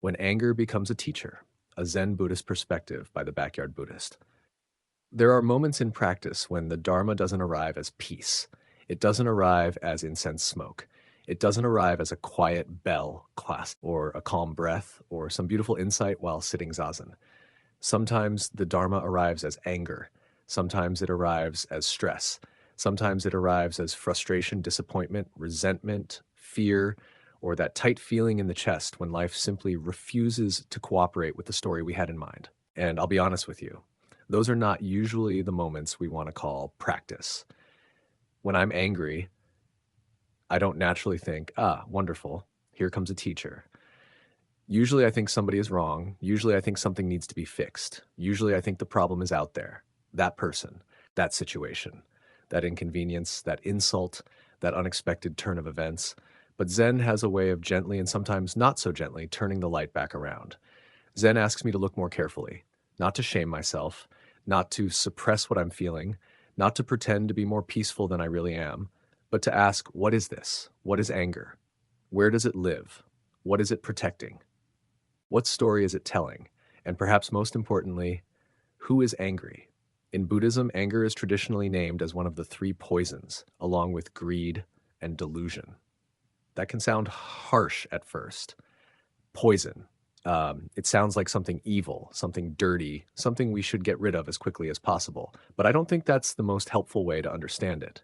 When Anger Becomes a Teacher, a Zen Buddhist Perspective by the Backyard Buddhist. There are moments in practice when the Dharma doesn't arrive as peace. It doesn't arrive as incense smoke. It doesn't arrive as a quiet bell class or a calm breath or some beautiful insight while sitting zazen. Sometimes the Dharma arrives as anger. Sometimes it arrives as stress. Sometimes it arrives as frustration, disappointment, resentment, fear, or that tight feeling in the chest when life simply refuses to cooperate with the story we had in mind. And I'll be honest with you, those are not usually the moments we want to call practice. When I'm angry, I don't naturally think, wonderful, here comes a teacher. Usually I think somebody is wrong. Usually I think something needs to be fixed. Usually I think the problem is out there. That person, that situation, that inconvenience, that insult, that unexpected turn of events. But Zen has a way of gently and sometimes not so gently turning the light back around. Zen asks me to look more carefully, not to shame myself, not to suppress what I'm feeling, not to pretend to be more peaceful than I really am, but to ask, what is this? What is anger? Where does it live? What is it protecting? What story is it telling? And perhaps most importantly, who is angry? In Buddhism, anger is traditionally named as one of the three poisons, along with greed and delusion. That can sound harsh at first. Poison. It sounds like something evil, something dirty, something we should get rid of as quickly as possible. But I don't think that's the most helpful way to understand it.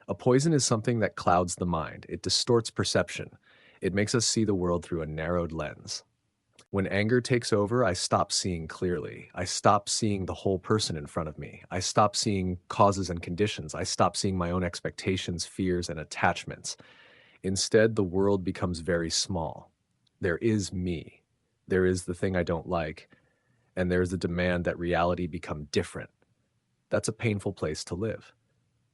A poison is something that clouds the mind. It distorts perception. It makes us see the world through a narrowed lens. When anger takes over, I stop seeing clearly. I stop seeing the whole person in front of me. I stop seeing causes and conditions. I stop seeing my own expectations, fears, and attachments. Instead, the world becomes very small. There is me. There is the thing I don't like, and there's the demand that reality become different. That's a painful place to live.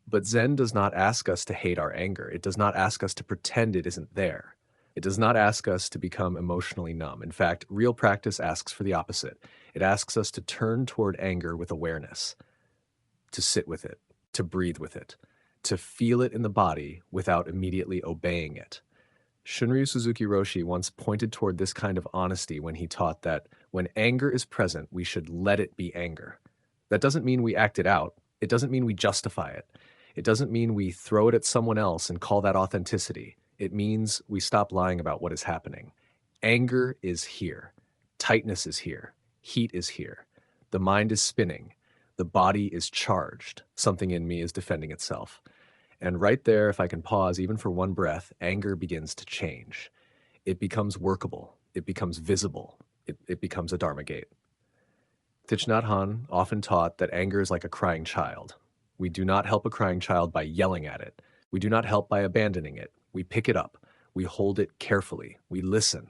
But Zen does not ask us to hate our anger. It does not ask us to pretend it isn't there. It does not ask us to become emotionally numb. In fact, real practice asks for the opposite. It asks us to turn toward anger with awareness, to sit with it, to breathe with it, to feel it in the body without immediately obeying it. Shunryu Suzuki Roshi once pointed toward this kind of honesty when he taught that when anger is present, we should let it be anger. That doesn't mean we act it out. It doesn't mean we justify it. It doesn't mean we throw it at someone else and call that authenticity. It means we stop lying about what is happening. Anger is here. Tightness is here. Heat is here. The mind is spinning. The body is charged. Something in me is defending itself. And right there, if I can pause even for one breath, anger begins to change. It becomes workable. It becomes visible. It becomes a Dharma gate. Thich Nhat Hanh often taught that anger is like a crying child. We do not help a crying child by yelling at it. We do not help by abandoning it. We pick it up. We hold it carefully. We listen.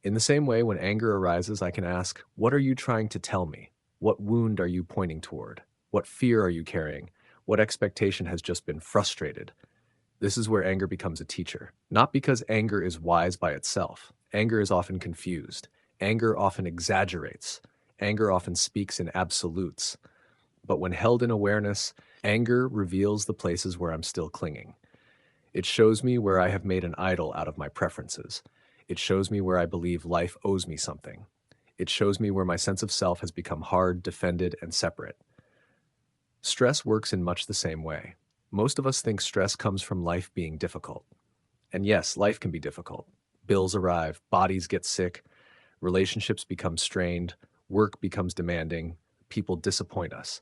In the same way, when anger arises, I can ask, what are you trying to tell me? What wound are you pointing toward? What fear are you carrying? What expectation has just been frustrated? This is where anger becomes a teacher. Not because anger is wise by itself. Anger is often confused. Anger often exaggerates. Anger often speaks in absolutes. But when held in awareness, anger reveals the places where I'm still clinging. It shows me where I have made an idol out of my preferences. It shows me where I believe life owes me something. It shows me where my sense of self has become hard, defended, and separate. Stress works in much the same way. Most of us think stress comes from life being difficult. And yes, life can be difficult. Bills arrive, bodies get sick, relationships become strained, work becomes demanding, people disappoint us.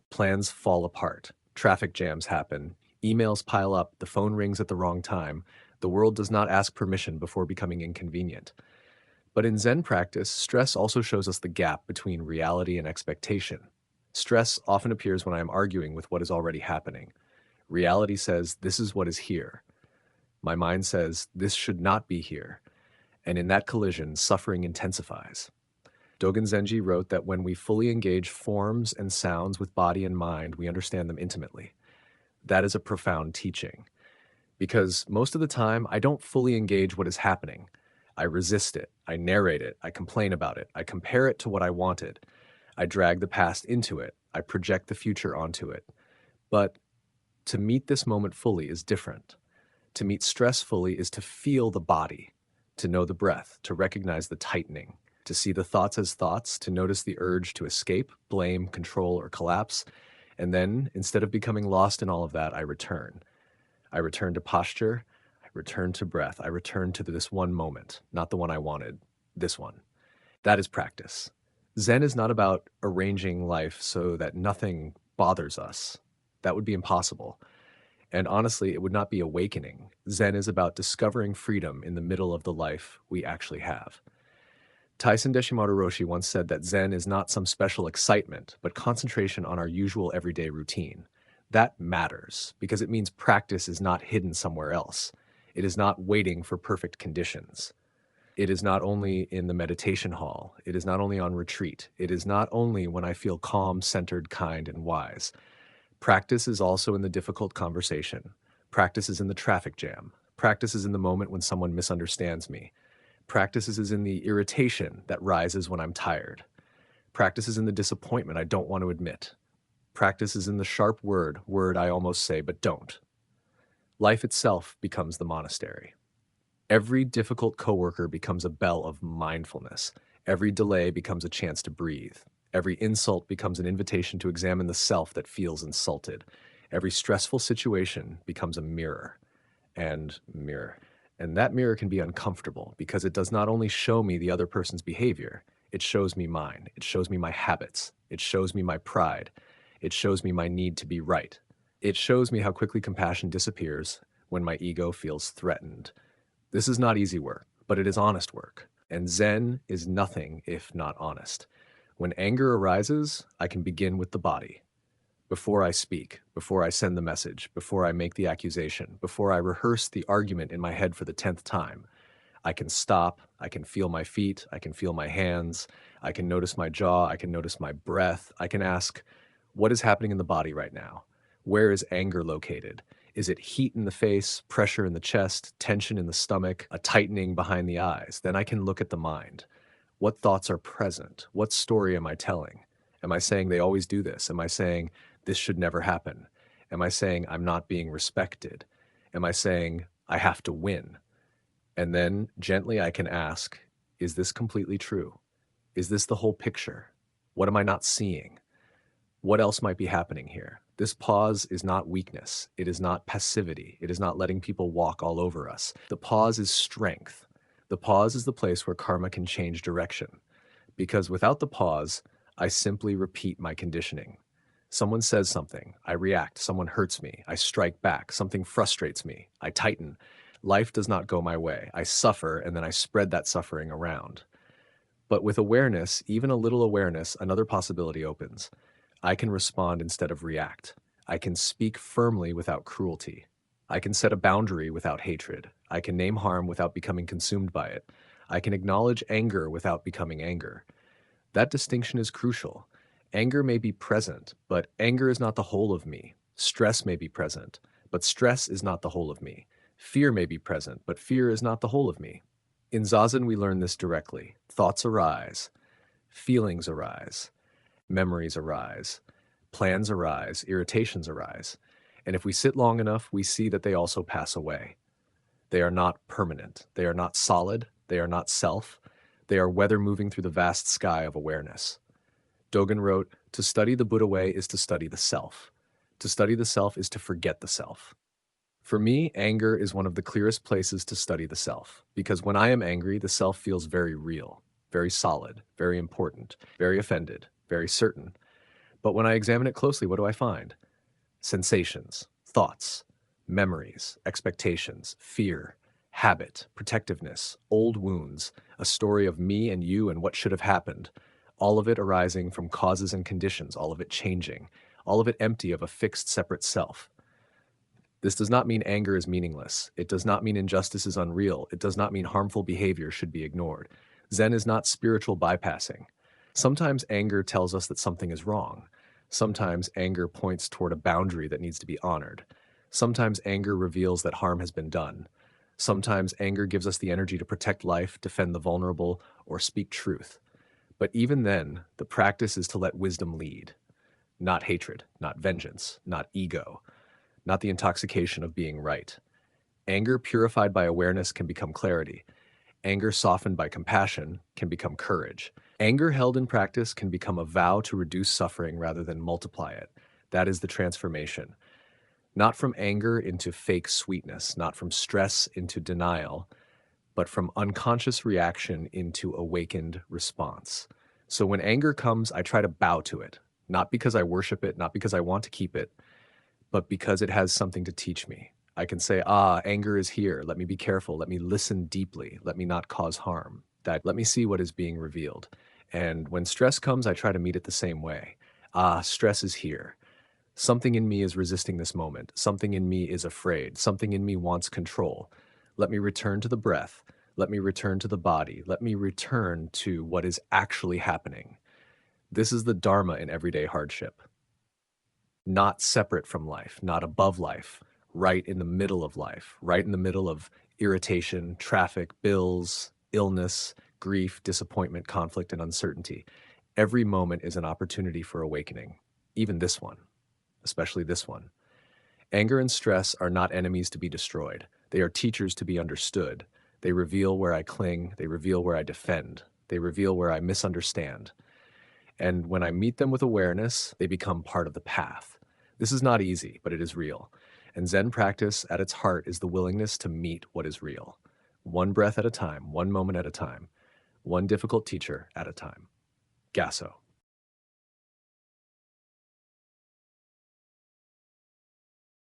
Plans fall apart, traffic jams happen, emails pile up, the phone rings at the wrong time. The world does not ask permission before becoming inconvenient. But in Zen practice, stress also shows us the gap between reality and expectation. Stress often appears when I am arguing with what is already happening. Reality says, this is what is here. My mind says, this should not be here. And in that collision, suffering intensifies. Dōgen Zenji wrote that when we fully engage forms and sounds with body and mind, we understand them intimately. That is a profound teaching. Because most of the time, I don't fully engage what is happening. I resist it. I narrate it. I complain about it. I compare it to what I wanted. I drag the past into it. I project the future onto it. But to meet this moment fully is different. To meet stress fully is to feel the body, to know the breath, to recognize the tightening, to see the thoughts as thoughts, to notice the urge to escape, blame, control, or collapse. And then, instead of becoming lost in all of that, I return. I return to posture, I return to breath, I return to this one moment, not the one I wanted, this one. That is practice. Zen is not about arranging life so that nothing bothers us. That would be impossible. And honestly, it would not be awakening. Zen is about discovering freedom in the middle of the life we actually have. Taisen Deshimaru Roshi once said that Zen is not some special excitement, but concentration on our usual everyday routine. That matters because it means practice is not hidden somewhere else. It is not waiting for perfect conditions. It is not only in the meditation hall. It is not only on retreat. It is not only when I feel calm, centered, kind, and wise. Practice is also in the difficult conversation. Practice is in the traffic jam. Practice is in the moment when someone misunderstands me. Practice is in the irritation that rises when I'm tired. Practice is in the disappointment I don't want to admit. Practice is in the sharp word I almost say but don't. Life itself becomes the monastery. Every difficult coworker becomes a bell of mindfulness. Every delay becomes a chance to breathe. Every insult becomes an invitation to examine the self that feels insulted. Every stressful situation becomes a mirror. And that mirror can be uncomfortable because it does not only show me the other person's behavior, it shows me mine. It shows me my habits. It shows me my pride. It shows me my need to be right. It shows me how quickly compassion disappears when my ego feels threatened. This is not easy work, but it is honest work. And Zen is nothing if not honest. When anger arises, I can begin with the body. Before I speak, before I send the message, before I make the accusation, before I rehearse the argument in my head for the 10th time, I can stop, I can feel my feet, I can feel my hands, I can notice my jaw, I can notice my breath, I can ask, what is happening in the body right now? Where is anger located? Is it heat in the face, pressure in the chest, tension in the stomach, a tightening behind the eyes? Then I can look at the mind. What thoughts are present? What story am I telling? Am I saying they always do this? Am I saying this should never happen? Am I saying I'm not being respected? Am I saying I have to win? And then gently I can ask, is this completely true? Is this the whole picture? What am I not seeing? What else might be happening here? This pause is not weakness. It is not passivity. It is not letting people walk all over us. The pause is strength. The pause is the place where karma can change direction. Because without the pause, I simply repeat my conditioning. Someone says something, I react. Someone hurts me, I strike back. Something frustrates me, I tighten. Life does not go my way. I suffer, and then I spread that suffering around. But with awareness, even a little awareness, another possibility opens. I can respond instead of react. I can speak firmly without cruelty. I can set a boundary without hatred. I can name harm without becoming consumed by it. I can acknowledge anger without becoming anger. That distinction is crucial. Anger may be present, but anger is not the whole of me. Stress may be present, but stress is not the whole of me. Fear may be present, but fear is not the whole of me. In Zazen, we learn this directly. Thoughts arise, feelings arise, memories arise, plans arise, irritations arise. And if we sit long enough, we see that they also pass away. They are not permanent. They are not solid. They are not self. They are weather moving through the vast sky of awareness. Dōgen wrote, to study the Buddha way is to study the self. To study the self is to forget the self. For me, anger is one of the clearest places to study the self, because when I am angry, the self feels very real, very solid, very important, very offended, very certain. But when I examine it closely, what do I find? Sensations, thoughts, memories, expectations, fear, habit, protectiveness, old wounds, a story of me and you and what should have happened, all of it arising from causes and conditions, all of it changing, all of it empty of a fixed separate self. This does not mean anger is meaningless. It does not mean injustice is unreal. It does not mean harmful behavior should be ignored. Zen is not spiritual bypassing. Sometimes anger tells us that something is wrong. Sometimes anger points toward a boundary that needs to be honored. Sometimes anger reveals that harm has been done. Sometimes anger gives us the energy to protect life, defend the vulnerable, or speak truth. But even then, the practice is to let wisdom lead. Not hatred, not vengeance, not ego, not the intoxication of being right. Anger purified by awareness can become clarity. Anger softened by compassion can become courage. Anger held in practice can become a vow to reduce suffering rather than multiply it. That is the transformation. Not from anger into fake sweetness, not from stress into denial, but from unconscious reaction into awakened response. So when anger comes, I try to bow to it, not because I worship it, not because I want to keep it, but because it has something to teach me. I can say, anger is here. Let me be careful. Let me listen deeply. Let me not cause harm. Let me see what is being revealed. And when stress comes, I try to meet it the same way. Stress is here. Something in me is resisting this moment. Something in me is afraid. Something in me wants control. Let me return to the breath. Let me return to the body. Let me return to what is actually happening. This is the Dharma in everyday hardship. Not separate from life, not above life, right in the middle of life, right in the middle of irritation, traffic, bills, illness, grief, disappointment, conflict, and uncertainty. Every moment is an opportunity for awakening, even this one, especially this one. Anger and stress are not enemies to be destroyed. They are teachers to be understood. They reveal where I cling. They reveal where I defend. They reveal where I misunderstand. And when I meet them with awareness, they become part of the path. This is not easy, but it is real. And Zen practice at its heart is the willingness to meet what is real. One breath at a time, one moment at a time, one difficult teacher at a time. Gassho.